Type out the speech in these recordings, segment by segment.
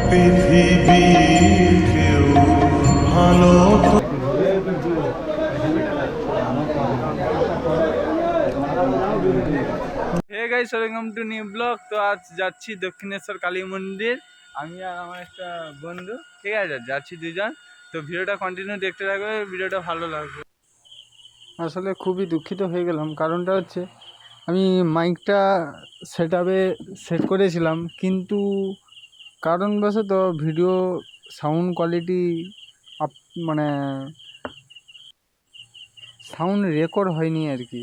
পৃথিবীর কেউ ভালো তো hey guys, welcome to new blog. তো আজ যাচ্ছি দক্ষিণেশ্বর কালী মন্দির, আমি আর আমার একটা বন্ধু। ঠিক আছে, যাচ্ছি দুজন। তো ভিডিওটা কন্টিনিউ দেখতে থাকবে, ভিডিওটা ভালো লাগবে। আসলে খুবই দুঃখিত হয়ে গেলাম, কারণটা হচ্ছে আমি মাইকটা সেট করেছিলাম, কিন্তু কারণবশত ভিডিও সাউন্ড কোয়ালিটি মানে সাউন্ড রেকর্ড হয়নি আর কি।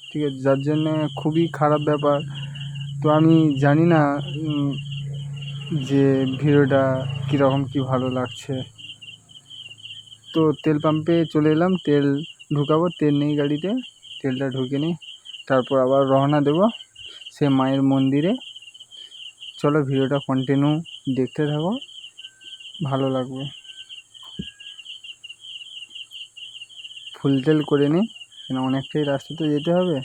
ঠিক আছে, যার জন্য খুবই খারাপ ব্যাপার। তো আমি জানি না যে ভিডিওটা কীরকম কি ভালো লাগছে। তো তেল পাম্পে চলে এলাম, তেল ঢুকাবো, তেল নেই গাড়িতে, তেলটা ঢুকে নিই, তারপর আবার রওনা দেব সে মায়ের মন্দিরে। চলো ভিডিওটা কন্টিনিউ দেখতে থাকো, ভালো লাগবে। ফুল তেল করে নিই, কেন অনেকটাই রাস্তা তো যেতে হবে।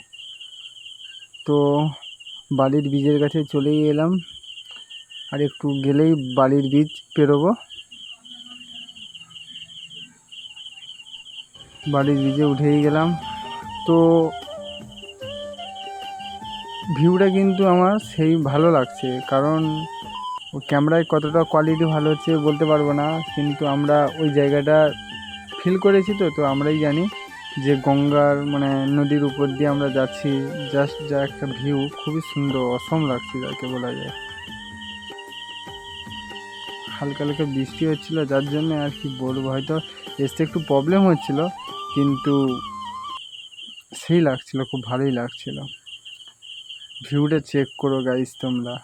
তো বালির বীজের কাছে চলেই এলাম, আর একটু গেলেই বালির বীজ পেরোবো। বালির বীজে উঠেই গেলাম। তো ভিউটা কিন্তু আমার সেই ভালো লাগছে, কারণ ক্যামেরায় কতটা কোয়ালিটি ভালো হচ্ছে বলতে পারবো না, কিন্তু আমরা ওই জায়গাটা ফিল করেছি। তো আমরাই জানি যে গঙ্গার মানে নদীর উপর দিয়ে আমরা যাচ্ছি। জাস্ট যা একটা ভিউ, খুবই সুন্দর, অসম লাগছে যাকে বলা যায়। হালকা হালকা বৃষ্টি হচ্ছিলো, যার জন্য আর কি বলবো, হয়তো আসতে একটু প্রবলেম হচ্ছিলো, কিন্তু সেই লাগছিল, খুব ভালোই লাগছিল। ভিউটা চেক করো গাইস তোমরা।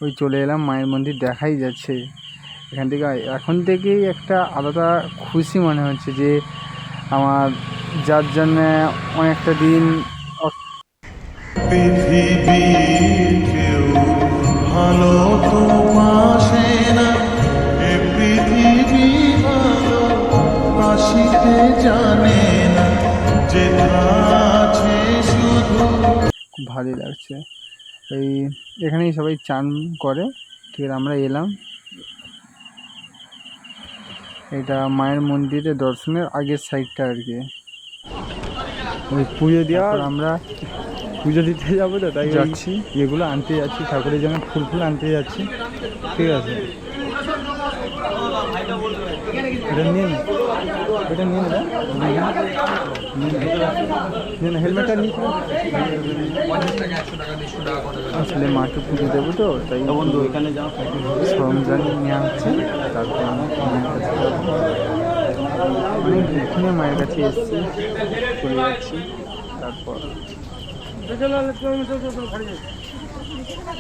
ওই চলে এলাম, মায়ের মন্দির দেখাই যাচ্ছে এখান থেকে। এখন থেকেই একটা আলাদা খুশি মনে হচ্ছে যে আমার, যার জন্যে অনেকটা দিন পৃথিবীর কেউ ভালো তো বাসে না, এ পৃথিবী ভালো বাসিতে জানে না, যে আছে শুধু। খুব ভালোই লাগছে। এই এখানেই সবাই চান করে। ঠিক আছে, আমরা এলাম, এটা মায়ের মন্দিরে দর্শনের আগের সাইডটা আর কি। ওই পুজো দেওয়া, আমরা পুজো দিতে যাবো, তো তাই যাচ্ছি, এগুলো আনতে যাচ্ছি, ঠাকুরের জন্য ফুল আনতে যাচ্ছি। ঠিক আছে, এটা নিন, এটা নিন, নিন হেলমেটটা নিয়ে। আসলে মাকে পুজো দেবো, তো তাই বন্ধু এখানে যাও, সরঞ্জাম নেওয়া হচ্ছে। তারপর মায়ের কাছে যাবো, অনেক এখানে মায়ের কাছে এসেছি, চলে যাচ্ছি। তারপর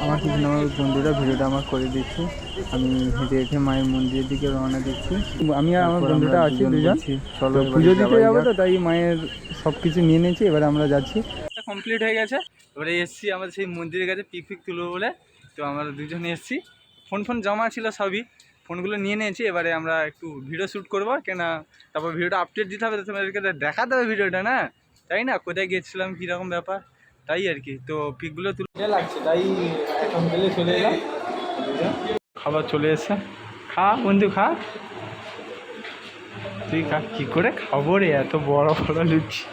আমার কিছু আমার বন্ধুরা ভিডিওটা আমার করে দিচ্ছি, আমি হেঁটে হেঁটে মায়ের মন্দিরের দিকে রওনা দিচ্ছি। আমি আর আমার বন্ধুটা আছি দুজন, চলো পুজো দিতে যাবো, তো তাই মায়ের সব কিছু নিয়ে নিয়েছি, এবারে আমরা যাচ্ছি। কমপ্লিট হয়ে গেছে, এবারে এসছি আমাদের সেই মন্দিরের কাছে পিক তুলবো বলে। তো আমরা দুজনে এসছি, ফোন জমা ছিল সবই, ফোনগুলো নিয়ে নিয়েছি। এবারে আমরা একটু ভিডিও শ্যুট করবো, কেন তারপর ভিডিওটা আপডেট দিতে হবে, তো তোমাদেরকে দেখাতে হবে ভিডিওটা, না তাই না, কোথায় গিয়েছিলাম কীরকম ব্যাপার, তাই আর কি। তো পিকগুলো তুলে লাগছে, তাই এখন গেলে চলে এলাম। খাবার চলে এসে, খা বন্ধু খা, তুই খা। কী করে খাবো রে এত বড় লুচি।